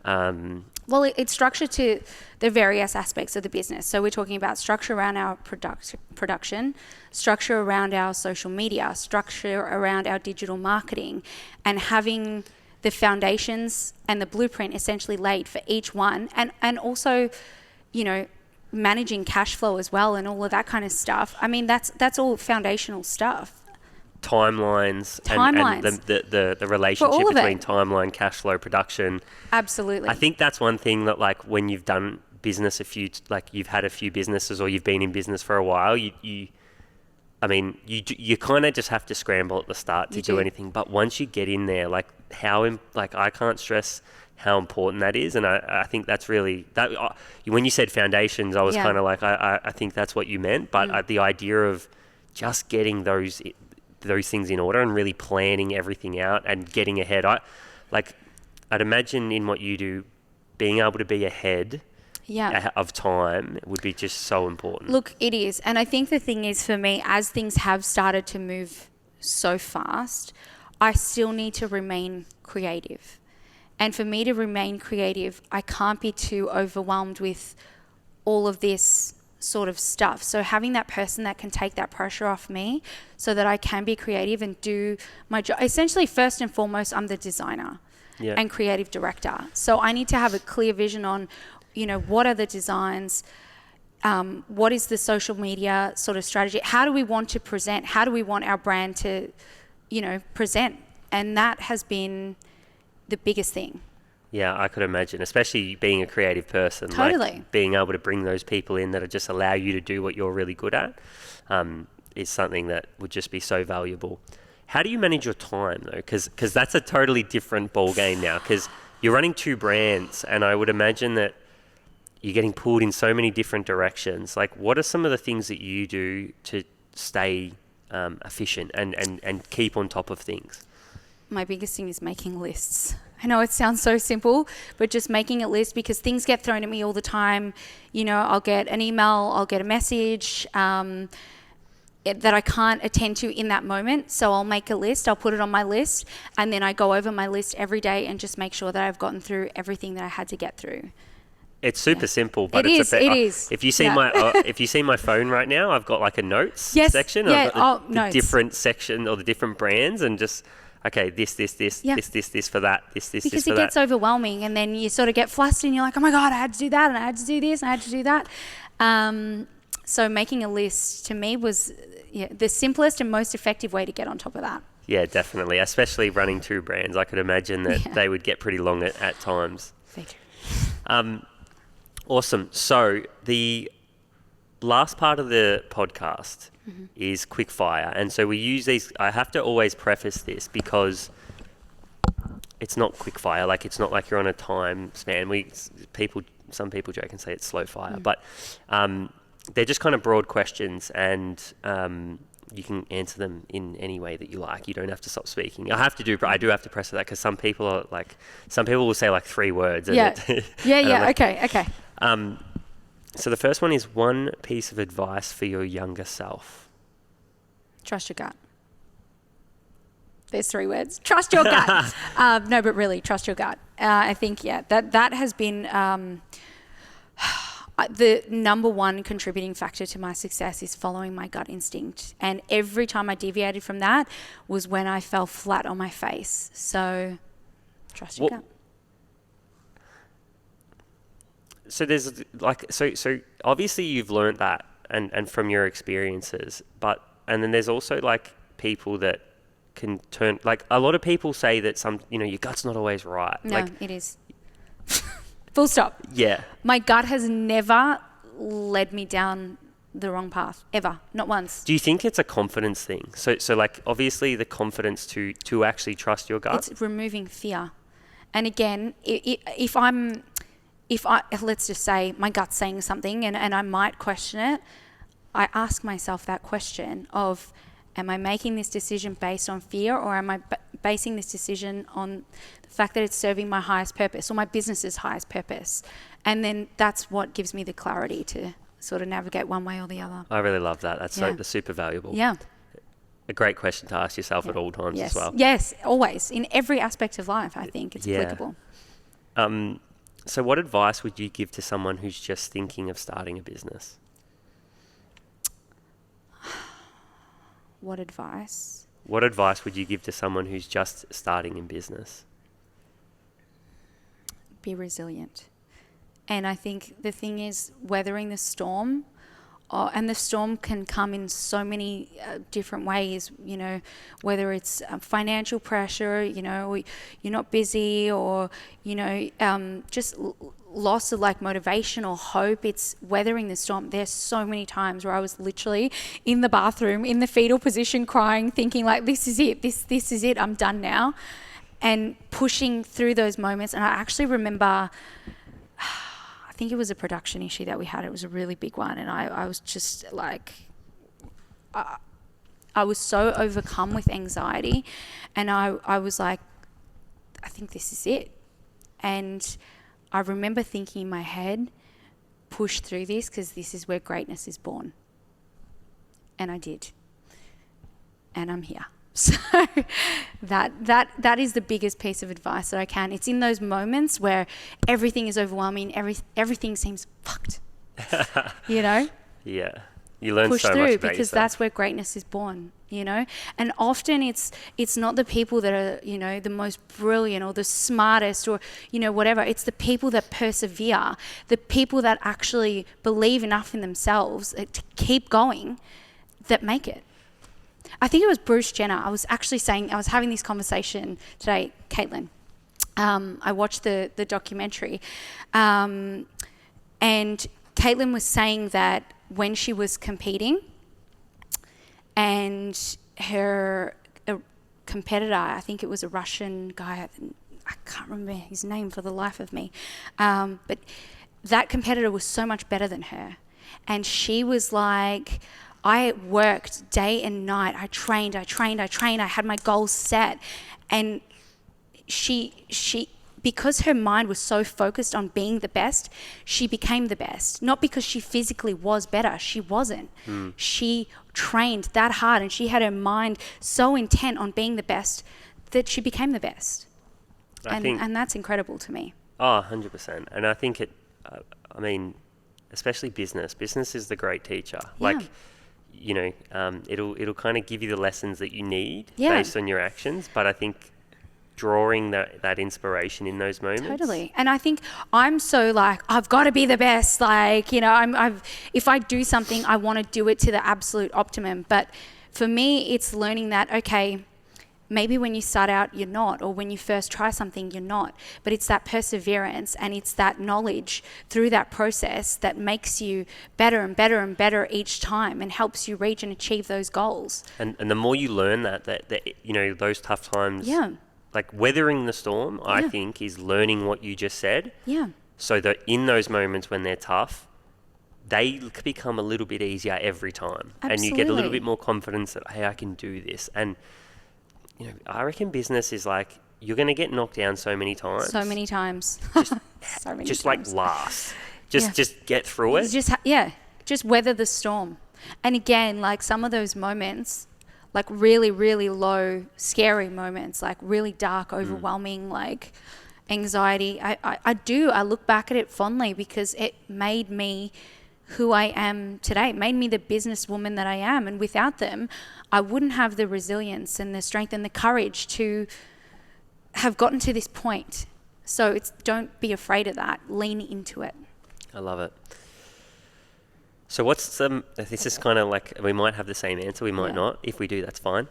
Well, it's structure to the various aspects of the business. So we're talking about structure around our production, structure around our social media, structure around our digital marketing, and having the foundations and the blueprint essentially laid for each one, and also, managing cash flow as well and all of that kind of stuff. I mean, that's all foundational stuff. Timelines. And the relationship between timeline, cash flow, production. Absolutely. I think that's one thing that, like, when you've done business you've had a few businesses, or you've been in business for a while, you kind of just have to scramble at the start to do anything. But once you get in there, I can't stress how important that is. And I think that's really, when you said foundations, I was kind of like, I think that's what you meant. But the idea of just getting those things in order and really planning everything out and getting ahead. I'd imagine in what you do, being able to be ahead of time would be just so important. Look, it is. And I think the thing is, for me, as things have started to move so fast, I still need to remain creative. And for me to remain creative, I can't be too overwhelmed with all of this sort of stuff. So having that person that can take that pressure off me so that I can be creative and do my job. Essentially, first and foremost, I'm the designer and creative director. So I need to have a clear vision on, what are the designs? What is the social media sort of strategy? How do we want to present? How do we want our brand to, present? And that has been the biggest thing. Yeah, I could imagine, especially being a creative person. Totally. Like, being able to bring those people in that just allow you to do what you're really good at is something that would just be so valuable. How do you manage your time, though? Because that's a totally different ball game now, because you're running two brands, and I would imagine that you're getting pulled in so many different directions. Like, what are some of the things that you do to stay efficient and keep on top of things? My biggest thing is making lists. I know it sounds so simple, but just making a list, because things get thrown at me all the time. I'll get an email, I'll get a message that I can't attend to in that moment. So I'll make a list, I'll put it on my list, and then I go over my list every day and just make sure that I've gotten through everything that I had to get through. It's super simple, but it is. If you see my phone right now, I've got like a notes section. Yeah. I've got the different section or the different brands, and just this for that, this because for that. It gets overwhelming, and then you sort of get flustered, and you're like, oh my God, I had to do that, and I had to do this, and I had to do that. So making a list to me was the simplest and most effective way to get on top of that. Yeah, definitely. Especially running two brands, I could imagine that they would get pretty long at times. They do. Awesome. So the last part of the podcast is quick fire. And so we use these. I have to always preface this because it's not quick fire. Like, it's not like you're on a time span. Some people joke and say it's slow fire, but they're just kind of broad questions. And you can answer them in any way that you like. You don't have to stop speaking. I do have to press that because some people will say like 3 words. And Yeah. like, Okay. So the first one is one piece of advice for your younger self. Trust your gut. There's 3 words. Trust your gut. No, but really, trust your gut. I think, that has been the number one contributing factor to my success is following my gut instinct. And every time I deviated from that was when I fell flat on my face. So trust your gut. So there's so obviously you've learned that and from your experiences, and then there's also like people that can turn, like a lot of people say that your gut's not always right. No, it is. Full stop. Yeah. My gut has never led me down the wrong path, ever. Not once. Do you think it's a confidence thing? So like obviously the confidence to actually trust your gut? It's removing fear. And again, if let's just say my gut's saying something and I might question it, I ask myself that question of, am I making this decision based on fear, or am I basing this decision on the fact that it's serving my highest purpose or my business's highest purpose? And then that's what gives me the clarity to sort of navigate one way or the other. I really love that. That's super valuable. Yeah. A great question to ask yourself at all times as well. Yes, always. In every aspect of life, I think it's applicable. So what advice would you give to someone who's just thinking of starting a business? What advice? What advice would you give to someone who's just starting in business? Be resilient. And I think the thing is weathering the storm, and the storm can come in so many different ways, whether it's financial pressure, you're not busy, or, just loss of like motivation or hope. It's weathering the storm. There's so many times where I was literally in the bathroom in the fetal position crying, thinking like, this is it, this is it, I'm done now, and pushing through those moments. And I actually remember, I think it was a production issue that we had. It was a really big one, and I was just like, I was so overcome with anxiety, and I was like, I think this is it. And I remember thinking in my head, push through this because this is where greatness is born. And I did. And I'm here. So that is the biggest piece of advice that I can. It's in those moments where everything is overwhelming, everything seems fucked. Yeah. You learn push so through much about because yourself. that's where greatness is born, and often it's not the people that are the most brilliant or the smartest or whatever. It's the people that persevere, the people that actually believe enough in themselves to keep going, that make it. I think it was Bruce Jenner. I was having this conversation today, Caitlin. I watched the documentary, and Caitlin was saying that when she was competing and her competitor, I think it was a Russian guy, I can't remember his name for the life of me, but that competitor was so much better than her. And she was like, I worked day and night. I trained. I had my goals set. And she because her mind was so focused on being the best, she became the best. Not because she physically was better. She wasn't. She trained that hard, and she had her mind so intent on being the best that she became the best. And that's incredible to me. Oh, 100%. And I think especially business. Business is the great teacher. Yeah. It'll kind of give you the lessons that you need based on your actions. But I think drawing that inspiration in those moments. Totally. And I think I'm so like, I've got to be the best. Like, if I do something, I want to do it to the absolute optimum. But for me, it's learning that, okay, maybe when you start out, you're not, or when you first try something, you're not. But it's that perseverance and it's that knowledge through that process that makes you better and better and better each time and helps you reach and achieve those goals. And the more you learn that those tough times, like weathering the storm, I think, is learning what you just said. Yeah. So that in those moments when they're tough, they become a little bit easier every time. And you get a little Absolutely. bit more confidence that, hey, I can do this. And, you know, I reckon business is like, you're going to get knocked down so many times. So many times. So many Just times. like last. Yeah. Just get through it. Just weather the storm. And again, like some of those moments, like really, really low, scary moments, like really dark, overwhelming, like anxiety. I look back at it fondly because it made me who I am today. It made me the businesswoman that I am. And without them, I wouldn't have the resilience and the strength and the courage to have gotten to this point. So don't be afraid of that. Lean into it. I love it. So this is kind of like, we might have the same answer, we might not. If we do, that's fine.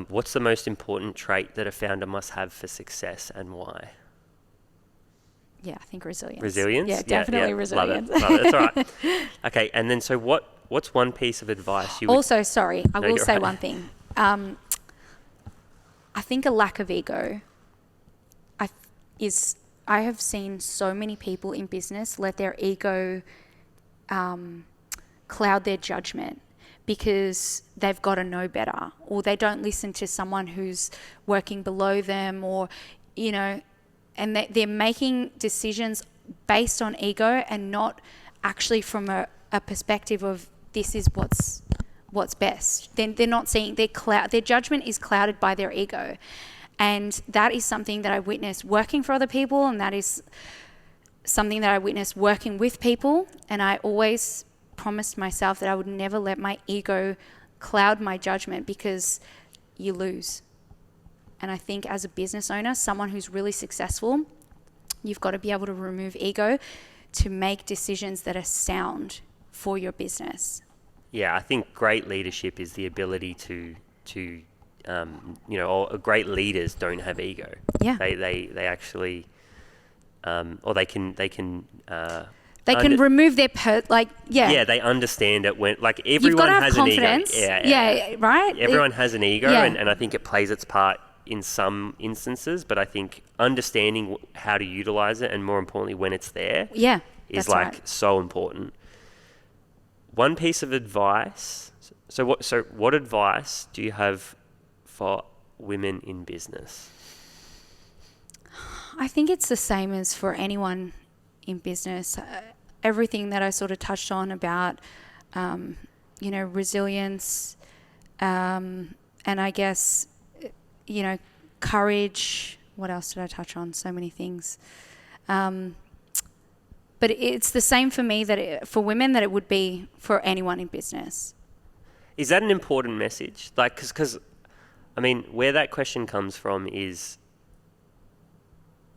What's the most important trait that a founder must have for success and why? Yeah, I think resilience. Resilience? Yeah, definitely resilience. Love it. That's all right. Okay, and then so what's one piece of advice you would... Also, sorry, I will say right. one thing. I think a lack of ego I have seen so many people in business let their ego cloud their judgment because they've got to know better, or they don't listen to someone who's working below them, or, you know, and they're making decisions based on ego and not actually from a perspective of this is what's best. Then they're not seeing their judgment is clouded by their ego. And that is something that I witnessed working for other people, and that is something that I witnessed working with people. And I always promised myself that I would never let my ego cloud my judgment, because you lose. And I think as a business owner, someone who's really successful, you've got to be able to remove ego to make decisions that are sound for your business. Yeah, I think great leadership is the ability to great leaders don't have ego. Yeah. They actually, or they can. They can remove their Yeah, they understand it when, like, everyone You've got to have has confidence. an ego. Yeah, right? Everyone has an ego, Yeah. and I think it plays its part in some instances, but I think understanding how to utilize it, and more importantly, when it's there, Yeah, is that's like right. so important. One piece of advice. So what advice do you have for women in business? I think it's the same as for anyone in business. Everything that I sort of touched on about, resilience, and I guess, courage. What else did I touch on? So many things. But it's the same for me for women that it would be for anyone in business. Is that an important message? Like, because I mean, where that question comes from is,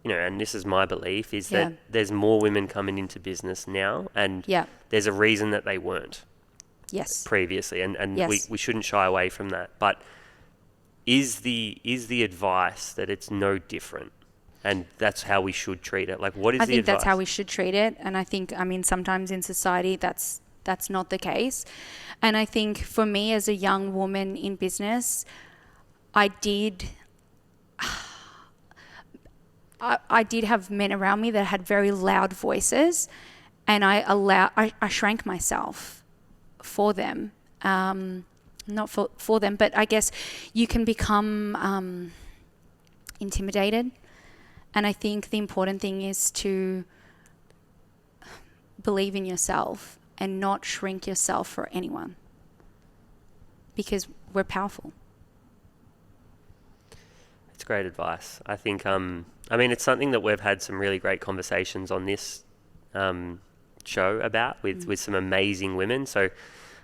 and this is my belief, is that there's more women coming into business now, and there's a reason that they weren't previously, and we shouldn't shy away from that. But is the advice that it's no different, and that's how we should treat it? Like, what is the advice? I think that's how we should treat it, and I think, sometimes in society that's not the case. And I think for me as a young woman in business, I did have men around me that had very loud voices, and I shrank myself for them. Not for them, but I guess you can become intimidated. And I think the important thing is to believe in yourself and not shrink yourself for anyone, because we're powerful. It's great advice. I think, it's something that we've had some really great conversations on this show about with some amazing women. So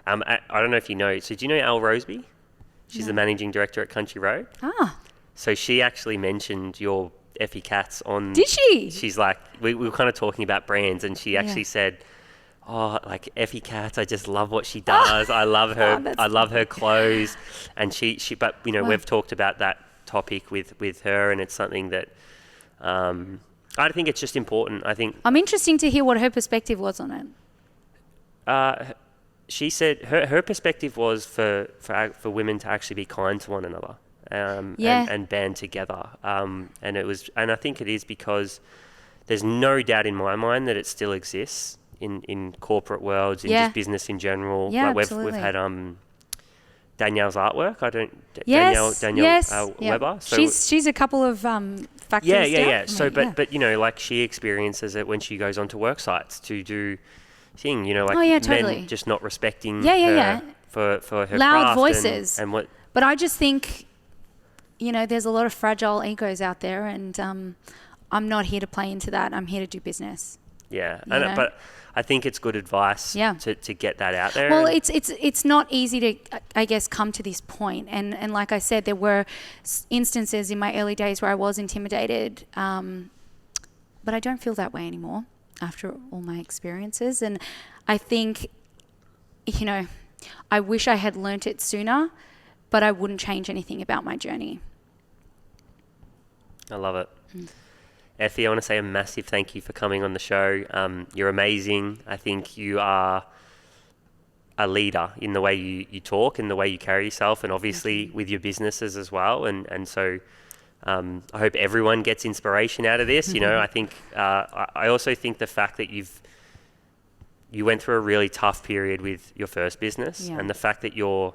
I don't know if you know. So do you know Elle Roseby? She's the managing director at Country Road. Ah. So she actually mentioned your Effie Kats on... Did she? She's like, we were kind of talking about brands, and she actually said, like Effie Kats, I just love what she does. I love her. I love her clothes. And but we've talked about that topic with her, and it's something that I think it's just important. I think I'm interested to hear what her perspective was on it. She said her perspective was for women to actually be kind to one another, and band together. And I think it is because there's no doubt in my mind that it still exists in corporate worlds, in Yeah. just business in general. Yeah, like we've absolutely. had Danielle's artwork. Yes, Danielle yes, Weber. So she's a couple of factories down yeah. from So, me, but you know, like she experiences it when she goes onto work sites to do thing. You know, like Oh, yeah, men totally. just not respecting Yeah. for her Loud craft voices. and what. But I just think, you know, there's a lot of fragile egos out there, and I'm not here to play into that. I'm here to do business. Yeah, You know? but I think it's good advice Yeah. to get that out there. Well, and- it's not easy to, I guess, come to this point. And like I said, there were instances in my early days where I was intimidated, but I don't feel that way anymore after all my experiences. And I think, you know, I wish I had learnt it sooner, but I wouldn't change anything about my journey. I love it. Effie, I want to say a massive thank you for coming on the show. You're amazing. I think you are a leader in the way you talk and the way you carry yourself, and obviously with your businesses as well. And so I hope everyone gets inspiration out of this. You know, I think I also think the fact that you went through a really tough period with your first business, and the fact that you're,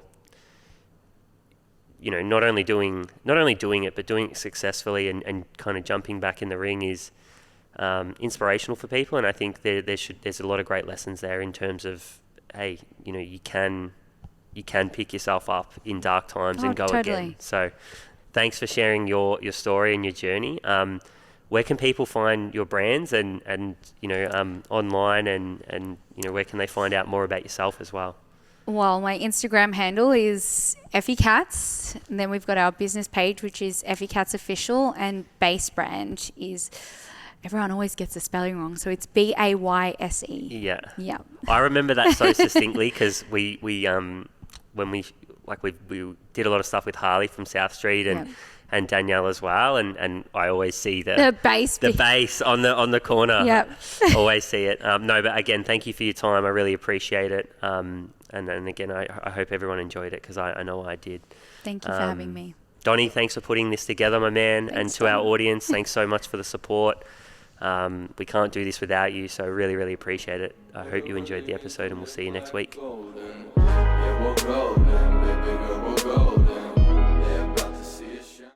you know, not only doing it, but doing it successfully and kind of jumping back in the ring is inspirational for people. And I think there's a lot of great lessons there in terms of, hey, you know, you can pick yourself up in dark times and go again. So thanks for sharing your story and your journey. Where can people find your brands and you know, online and you know, where can they find out more about yourself as well? Well, my Instagram handle is Effie Kats, and then we've got our business page, which is Effie Kats Official, and Bayse brand is, everyone always gets the spelling wrong, so it's Bayse. Yeah. Yeah. I remember that so distinctly because we when we did a lot of stuff with Harley from South Street and Danielle as well, and I always see the Bayse on the corner. Yep. Always see it. No, but again, thank you for your time. I really appreciate it. And then again, I hope everyone enjoyed it because I know I did. Thank you for having me. Donnie, thanks for putting this together, my man. Thanks, and to our Donnie. audience, thanks so much for the support. We can't do this without you, so really, really appreciate it. I hope you enjoyed the episode, and we'll see you next week. Golden. Yeah, we're golden, baby girl, we're golden.